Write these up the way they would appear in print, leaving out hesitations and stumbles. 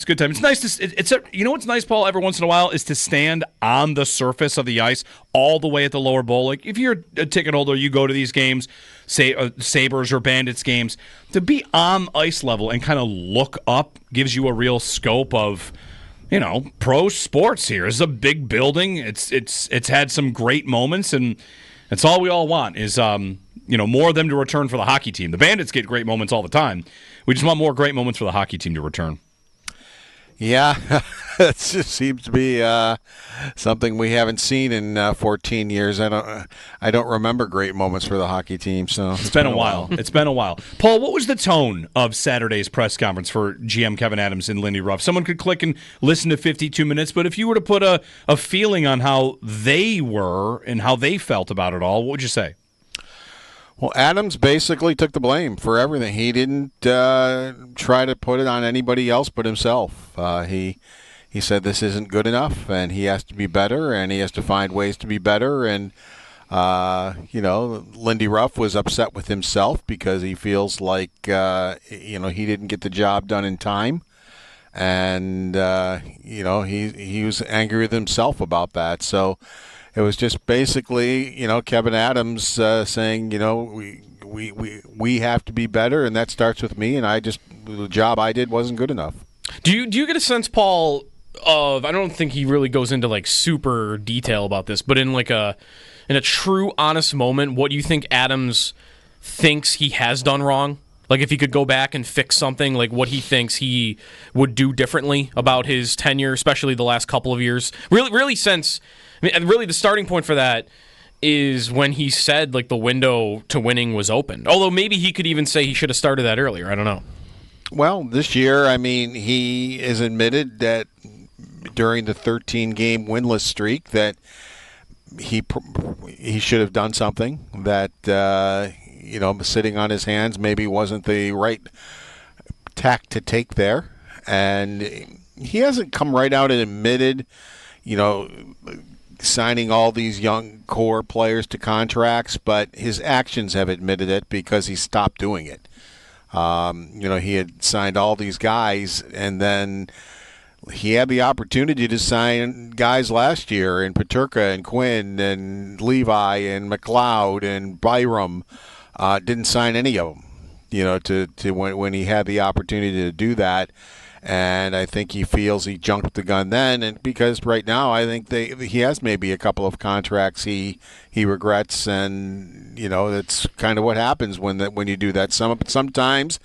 good time. It's nice to you know what's nice, Paul, every once in a while is to stand on the surface of the ice all the way at the lower bowl. Like if you're a ticket holder, you go to these games, say Sabres or Bandits games, to be on ice level and kind of look up gives you a real scope of, you know, pro sports here. It's a big building. It's had some great moments, and that's all we all want is more of them to return for the hockey team. The Bandits get great moments all the time. We just want more great moments for the hockey team to return. Yeah, it just seems to be something we haven't seen in 14 years. I don't remember great moments for the hockey team. So it's been a while. It's been a while. Paul, what was the tone of Saturday's press conference for GM Kevyn Adams and Lindy Ruff? Someone could click and listen to 52 minutes, but if you were to put a feeling on how they were and how they felt about it all, what would you say? Well, Adams basically took the blame for everything. He didn't try to put it on anybody else but himself. He said this isn't good enough, and he has to be better, and he has to find ways to be better. And Lindy Ruff was upset with himself because he feels like he didn't get the job done in time, and he was angry with himself about that. So. It was just basically, Kevyn Adams saying, we have to be better, and that starts with me, and the job I did wasn't good enough. Do you get a sense, Paul, of, I don't think he really goes into like super detail about this, but in a true honest moment, what do you think Adams thinks he has done wrong? Like if he could go back and fix something, like what he thinks he would do differently about his tenure, especially the last couple of years. Really since... really, the starting point for that is when he said like the window to winning was open. Although maybe he could even say he should have started that earlier. I don't know. Well, this year, he has admitted that during the 13-game winless streak that he should have done something. That sitting on his hands maybe wasn't the right tack to take there, and he hasn't come right out and admitted, signing all these young core players to contracts, but his actions have admitted it because he stopped doing it. He had signed all these guys, and then he had the opportunity to sign guys last year in Peterka and Quinn and Levi and McLeod and Byram. Didn't sign any of them, to when he had the opportunity to do that. And I think he feels he jumped the gun then, and because right now I think he has maybe a couple of contracts he regrets, and that's kind of what happens when you do that. Sometimes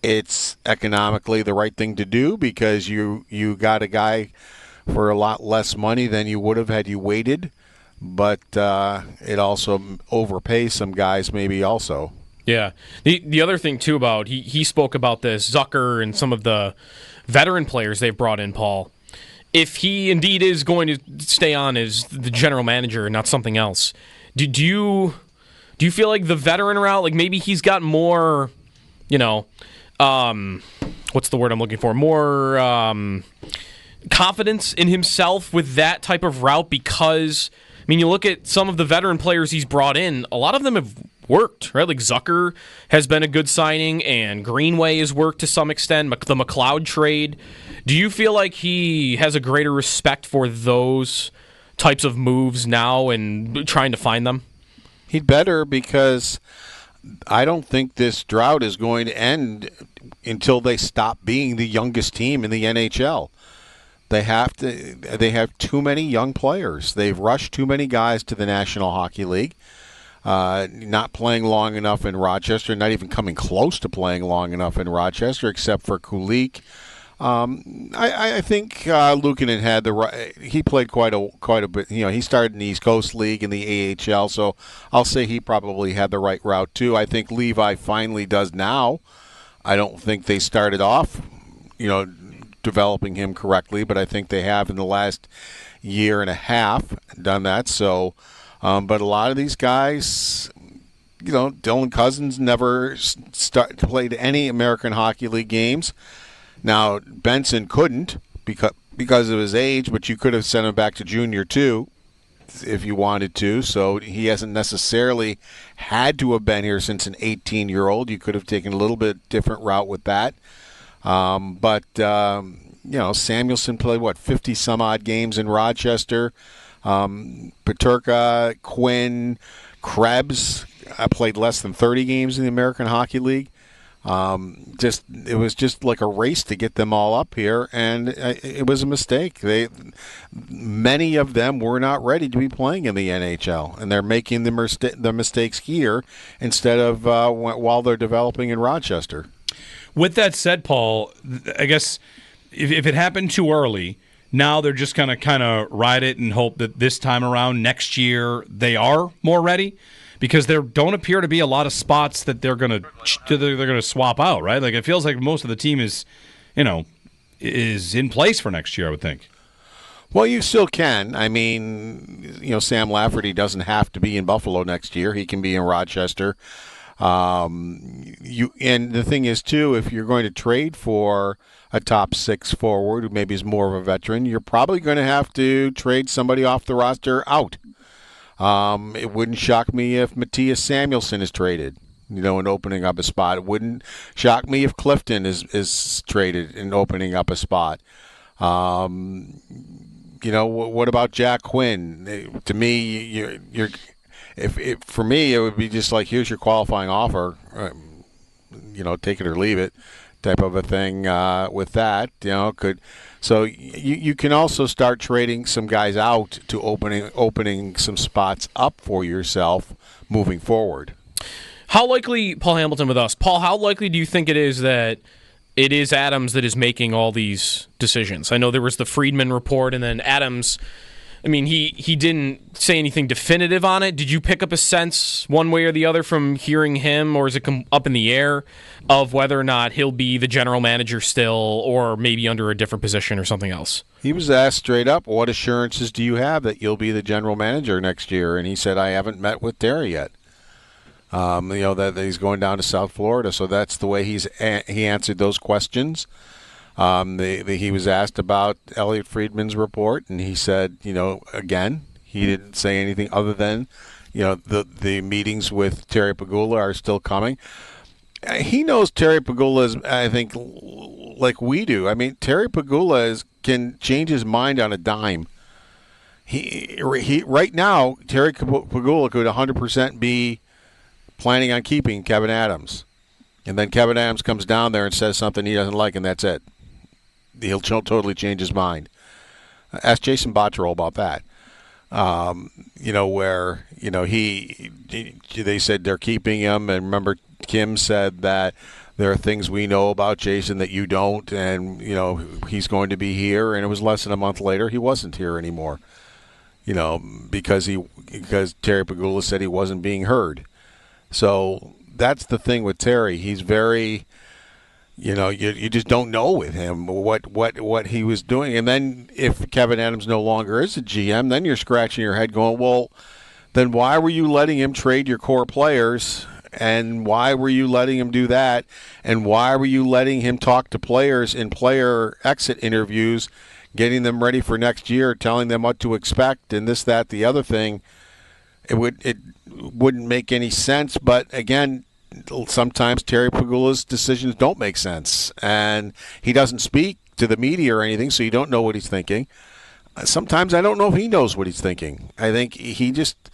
it's economically the right thing to do because you got a guy for a lot less money than you would have had you waited, but it also overpays some guys maybe also. Yeah. The other thing too about he spoke about this Zucker and some of the veteran players they've brought in, Paul. If he indeed is going to stay on as the general manager and not something else, do you feel like the veteran route, like maybe he's got more, what's the word I'm looking for? More confidence in himself with that type of route because, you look at some of the veteran players he's brought in, a lot of them have worked, right? Like Zucker has been a good signing, and Greenway has worked to some extent. The McLeod trade. Do you feel like he has a greater respect for those types of moves now and trying to find them? He'd better, because I don't think this drought is going to end until they stop being the youngest team in the NHL. They have too many young players. They've rushed too many guys to the National Hockey League. Not playing long enough in Rochester, not even coming close to playing long enough in Rochester, except for Kulik. I think Luukkonen had the right. He played quite a bit. He started in the East Coast League in the AHL, so I'll say he probably had the right route too. I think Levi finally does now. I don't think they started off, developing him correctly, but I think they have in the last year and a half done that. So. But a lot of these guys, Dylan Cousins never played any American Hockey League games. Now, Benson couldn't because of his age, but you could have sent him back to junior too if you wanted to. So he hasn't necessarily had to have been here since an 18-year-old. You could have taken a little bit different route with that. But Samuelson played 50 some odd games in Rochester. Peterka, Quinn, Krebs played less than 30 games in the American Hockey League. It was just like a race to get them all up here, and it was a mistake. Many of them were not ready to be playing in the NHL, and they're making the mistakes here instead of while they're developing in Rochester. With that said, Paul, I guess if it happened too early, now they're just going to kind of ride it and hope that this time around, next year, they are more ready. Because there don't appear to be a lot of spots that they're going to swap out, right? Like it feels like most of the team is in place for next year, I would think. Well, you still can. I mean, Sam Lafferty doesn't have to be in Buffalo next year. He can be in Rochester. And the thing is too, if you're going to trade for a top six forward who maybe is more of a veteran, you're probably going to have to trade somebody off the roster out. It wouldn't shock me if Matthias Samuelsson is traded, and opening up a spot. It wouldn't shock me if Clifton is traded and opening up a spot. What about Jack Quinn? To me, for me, it would be just like, here's your qualifying offer, take it or leave it, type of a thing. With that, So you can also start trading some guys out to opening some spots up for yourself moving forward. How likely, Paul Hamilton with us, Paul, how likely do you think it is that it is Adams that is making all these decisions? I know there was the Friedman report, and then Adams, I mean, he didn't say anything definitive on it. Did you pick up a sense one way or the other from hearing him, or is it up in the air of whether or not he'll be the general manager still, or maybe under a different position or something else? He was asked straight up, what assurances do you have that you'll be the general manager next year? And he said, I haven't met with Terry yet. That he's going down to South Florida. So that's the way he answered those questions. He was asked about Elliot Friedman's report, and he said, again, he didn't say anything other than, the meetings with Terry Pegula are still coming. He knows Terry Pegula is, I think, like we do. I mean, Terry Pegula can change his mind on a dime. He right now, Terry Pegula could 100% be planning on keeping Kevyn Adams. And then Kevyn Adams comes down there and says something he doesn't like, and that's it. He'll totally change his mind. Ask Jason Botterill about that. They said they're keeping him, and remember Kim said that there are things we know about Jason that you don't, and he's going to be here. And it was less than a month later he wasn't here anymore. Because Terry Pegula said he wasn't being heard. So that's the thing with Terry. He's very, you just don't know with him what he was doing. And then if Kevyn Adams no longer is a GM, then you're scratching your head going, well, then why were you letting him trade your core players? And why were you letting him do that? And why were you letting him talk to players in player exit interviews, getting them ready for next year, telling them what to expect and this, that, the other thing? It wouldn't make any sense. But again, sometimes Terry Pegula's decisions don't make sense, and he doesn't speak to the media or anything, so you don't know what he's thinking. Sometimes I don't know if he knows what he's thinking. I think he just,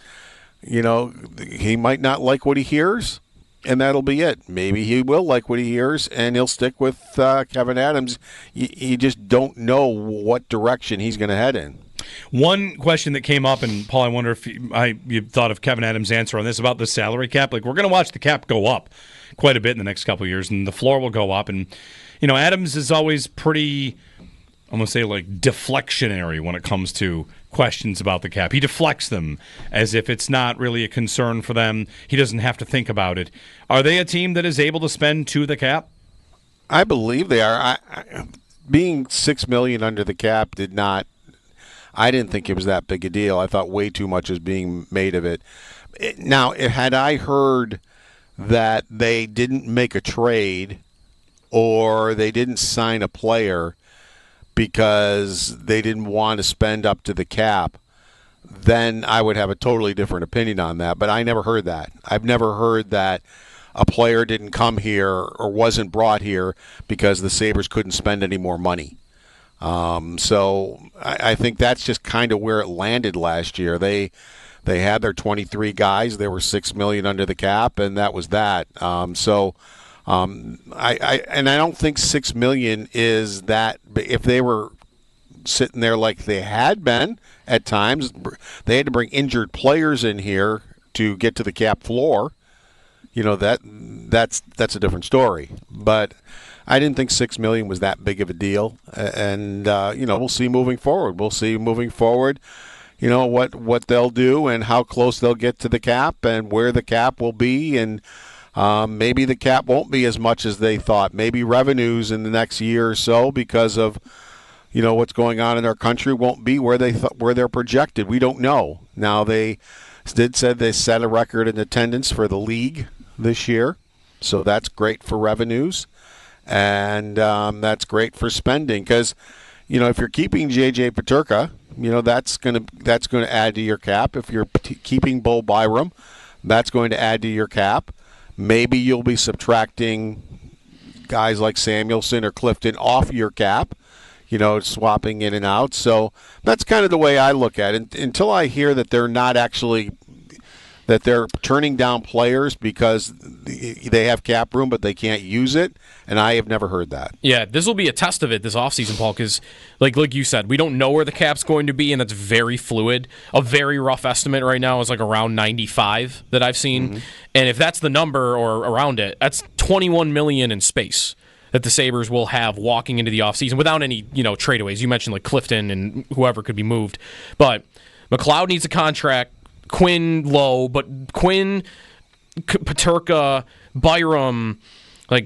he might not like what he hears, and that'll be it. Maybe he will like what he hears, and he'll stick with Kevyn Adams. You just don't know what direction he's going to head in. One question that came up, and Paul, I wonder if you thought of Kevyn Adams' answer on this about the salary cap. Like, we're going to watch the cap go up quite a bit in the next couple of years, and the floor will go up. And, Adams is always pretty, I'm going to say, like, deflectionary when it comes to questions about the cap. He deflects them as if it's not really a concern for them. He doesn't have to think about it. Are they a team that is able to spend to the cap? I believe they are. Being $6 million under the cap I didn't think it was that big a deal. I thought way too much was being made of it. Now, had I heard that they didn't make a trade or they didn't sign a player because they didn't want to spend up to the cap, then I would have a totally different opinion on that. But I never heard that. I've never heard that a player didn't come here or wasn't brought here because the Sabres couldn't spend any more money. So I think that's just kind of where it landed last year. They had their 23 guys. They were $6 million under the cap, and that was that. I don't think $6 million is that. If they were sitting there like they had been at times, they had to bring injured players in here to get to the cap floor. That's a different story. But I didn't think $6 million was that big of a deal, and we'll see moving forward. What they'll do and how close they'll get to the cap and where the cap will be, and maybe the cap won't be as much as they thought. Maybe revenues in the next year or so, because of what's going on in our country, won't be where they're projected. We don't know. Now they said they set a record in attendance for the league this year, so that's great for revenues. And that's great for spending because, if you're keeping J.J. Peterka, that's going to add to your cap. If you're keeping Bo Byram, that's going to add to your cap. Maybe you'll be subtracting guys like Samuelson or Clifton off your cap, swapping in and out. So that's kind of the way I look at it. Until I hear that they're turning down players because they have cap room but they can't use it, and I have never heard that. Yeah, this will be a test of it this offseason, Paul, because like you said, we don't know where the cap's going to be, and that's very fluid. A very rough estimate right now is like around 95 that I've seen. Mm-hmm. And if that's the number or around it, that's $21 million in space that the Sabres will have walking into the offseason without any, tradeaways. You mentioned like Clifton and whoever could be moved. But McLeod needs a contract. Quinn low, but Quinn, Peterka, Byram,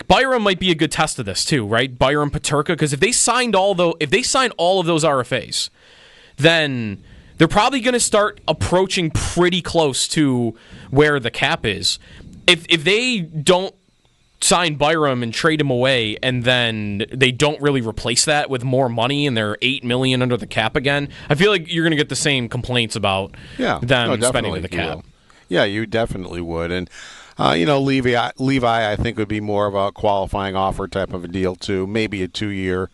Byram might be a good test of this too, right? Byram, Peterka, because if they sign all of those RFAs, then they're probably going to start approaching pretty close to where the cap is. If they don't sign Byram and trade him away, and then they don't really replace that with more money, and they're $8 million under the cap again, I feel like you're going to get the same complaints about them spending the cap. Yeah, you definitely would. And Levi, I think, would be more of a qualifying offer type of a deal too, maybe a 2-year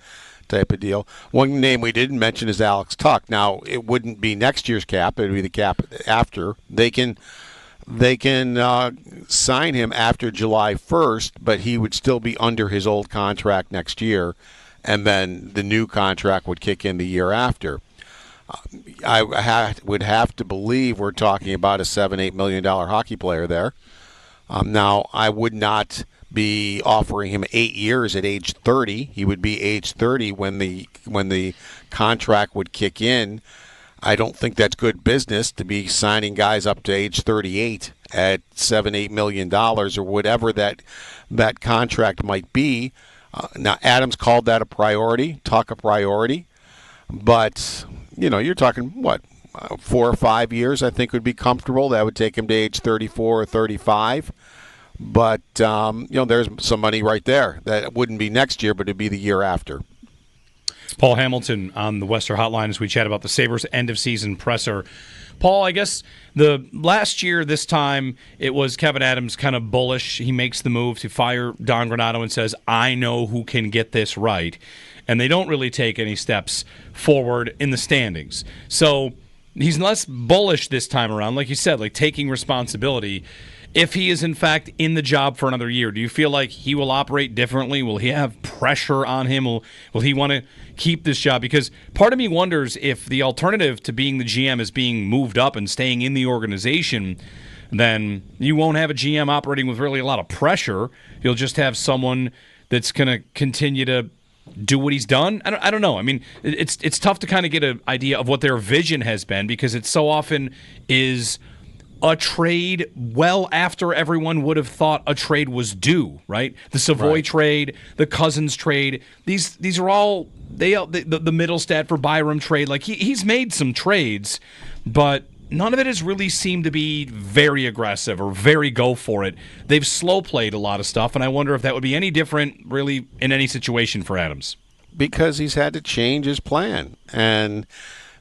type of deal. One name we didn't mention is Alex Tuck. Now, it wouldn't be next year's cap; it would be the cap after. They can sign him after July 1st, but he would still be under his old contract next year, and then the new contract would kick in the year after. I would have to believe we're talking about a $7-8 million hockey player there. Now, I would not be offering him 8 years at age 30. He would be age 30 when the contract would kick in. I don't think that's good business to be signing guys up to age 38 at $7-8 million or whatever that contract might be. Now, Adams called that a priority, Tuck a priority, but you're talking 4 or 5 years. I think would be comfortable. That would take him to age 34 or 35. But there's some money right there. That wouldn't be next year, but it'd be the year after. Paul Hamilton on the Western Hotline as we chat about the Sabres end-of-season presser. Paul, I guess the last year, this time, it was Kevyn Adams kind of bullish. He makes the move to fire Don Granato and says, I know who can get this right. And they don't really take any steps forward in the standings. So he's less bullish this time around, like you said, taking responsibility. If he is, in fact, in the job for another year, do you feel like he will operate differently? Will he have pressure on him? Will he want to keep this job? Because part of me wonders if the alternative to being the GM is being moved up and staying in the organization, then you won't have a GM operating with really a lot of pressure. You'll just have someone that's going to continue to do what he's done. I don't know. I mean, it's tough to kind of get an idea of what their vision has been because it so often is a trade well after everyone would have thought a trade was due, right? The Savoy trade, the Cousins trade, these are all the Middlestat for Byram trade. He's made some trades, but none of it has really seemed to be very aggressive or very go for it. They've slow played a lot of stuff, and I wonder if that would be any different really in any situation for Adams. Because he's had to change his plan, and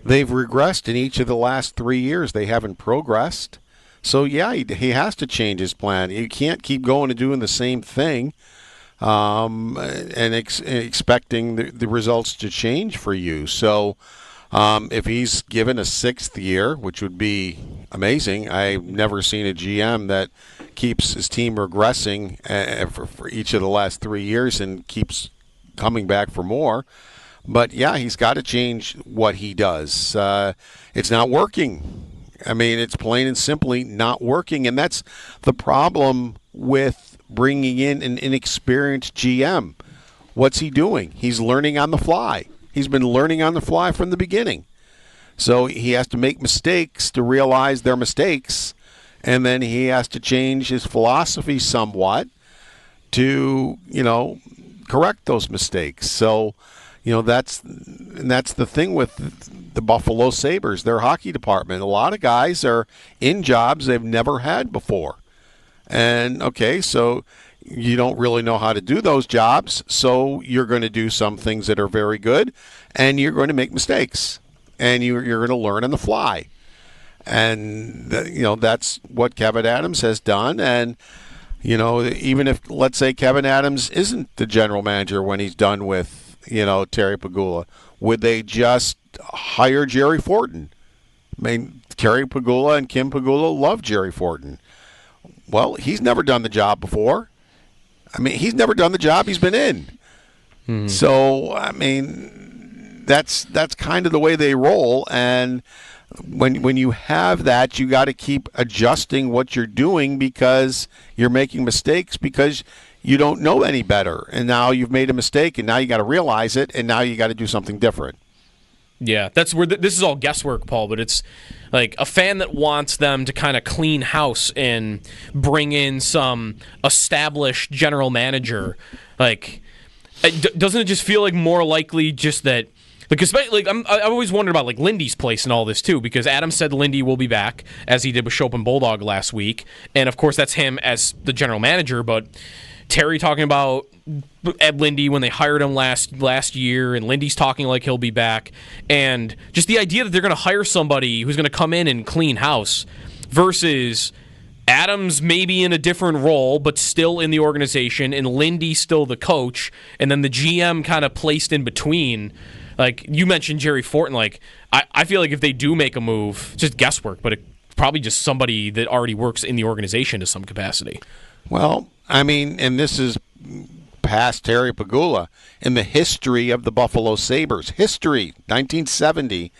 they've regressed in each of the last 3 years. They haven't progressed. So, yeah, he has to change his plan. You can't keep going and doing the same thing. and expecting the results to change for you. So if he's given a 6th year, which would be amazing, I've never seen a GM that keeps his team regressing for each of the last 3 years and keeps coming back for more. But, yeah, he's got to change what he does. It's not working. I mean, it's plain and simply not working, and that's the problem with bringing in an inexperienced GM. What's he doing? He's learning on the fly. He's been learning on the fly from the beginning. So he has to make mistakes to realize they're mistakes, and then he has to change his philosophy somewhat to, correct those mistakes. So, that's the thing with the Buffalo Sabres, their hockey department. A lot of guys are in jobs they've never had before. And, okay, so you don't really know how to do those jobs, so you're going to do some things that are very good, and you're going to make mistakes, and you're going to learn on the fly. And, that's what Kevyn Adams has done. And, even if, let's say, Kevyn Adams isn't the general manager when he's done with, Terry Pegula, would they just hire Jerry Fortin? I mean, Terry Pegula and Kim Pegula love Jerry Fortin. Well, he's never done the job before. I mean, he's never done the job he's been in. So, I mean, that's kind of the way they roll. And when you have that, you got to keep adjusting what you're doing because you're making mistakes because you don't know any better. And now you've made a mistake, and now you got to realize it, and now you got to do something different. Yeah, that's where this is all guesswork, Paul, but it's like a fan that wants them to kind of clean house and bring in some established general manager. Like, doesn't it just feel like more likely just that? Because I've always wondered about like Lindy's place in all this too, because Adam said Lindy will be back as he did with Schopp and Bulldog last week, and of course that's him as the general manager. But Terry talking about Ed Lindy when they hired him last year, and Lindy's talking like he'll be back, and just the idea that they're going to hire somebody who's going to come in and clean house versus Adams maybe in a different role but still in the organization, and Lindy still the coach, and then the GM kind of placed in between. Like you mentioned Jerry Fortin, like I feel like if they do make a move, just guesswork, but it's probably just somebody that already works in the organization to some capacity. Well, I mean, and this is past Terry Pegula. In the history of the Buffalo Sabres, 1970,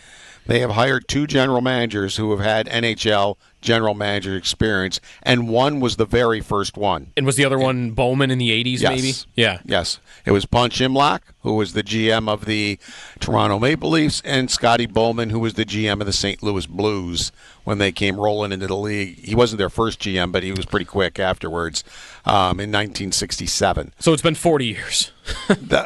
they have hired 2 general managers who have had NHL general manager experience, and one was the very first one. And was the other one Bowman in the 80s, yes. maybe? Yeah. Yes. It was Punch Imlach, who was the GM of the Toronto Maple Leafs, and Scotty Bowman, who was the GM of the St. Louis Blues when they came rolling into the league. He wasn't their first GM, but he was pretty quick afterwards in 1967. So it's been 40 years.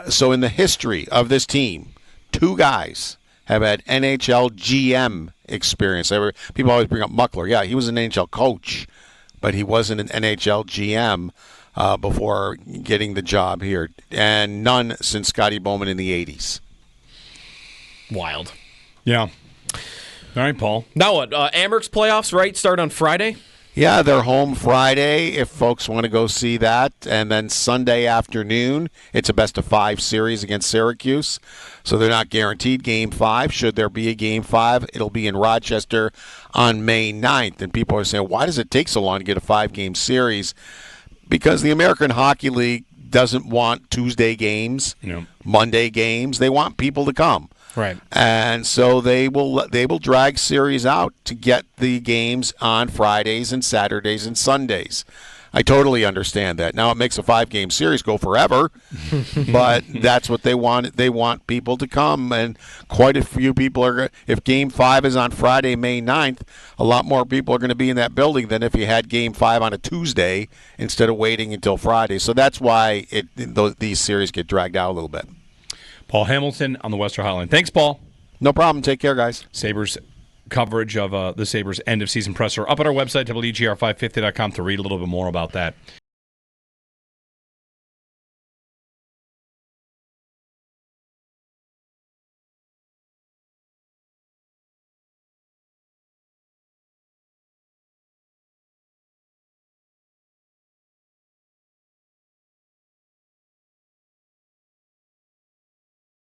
So in the history of this team, 2 guys have had NHL GM experience. People always bring up Muckler. Yeah, he was an NHL coach, but he wasn't an NHL GM before getting the job here. And none since Scotty Bowman in the 80s. Wild. Yeah. All right, Paul. Now what? Amerks playoffs, right? Start on Friday? Yeah, they're home Friday if folks want to go see that. And then Sunday afternoon, it's a best-of-5 series against Syracuse. So they're not guaranteed Game 5. Should there be a Game 5, it'll be in Rochester on May 9th. And people are saying, why does it take so long to get a 5-game series? Because the American Hockey League doesn't want Tuesday games, Monday games. They want people to come. Right. And so they will drag series out to get the games on Fridays and Saturdays and Sundays. I totally understand that. Now it makes a 5-game series go forever, but that's what they want. They want people to come, and quite a few people are. If Game 5 is on Friday, May 9th, a lot more people are going to be in that building than if you had Game 5 on a Tuesday instead of waiting until Friday. So that's why these series get dragged out a little bit. Paul Hamilton on the Western Hotline. Thanks, Paul. No problem. Take care, guys. Sabres coverage of the Sabres end-of-season presser up at our website, WGR550.com, to read a little bit more about that.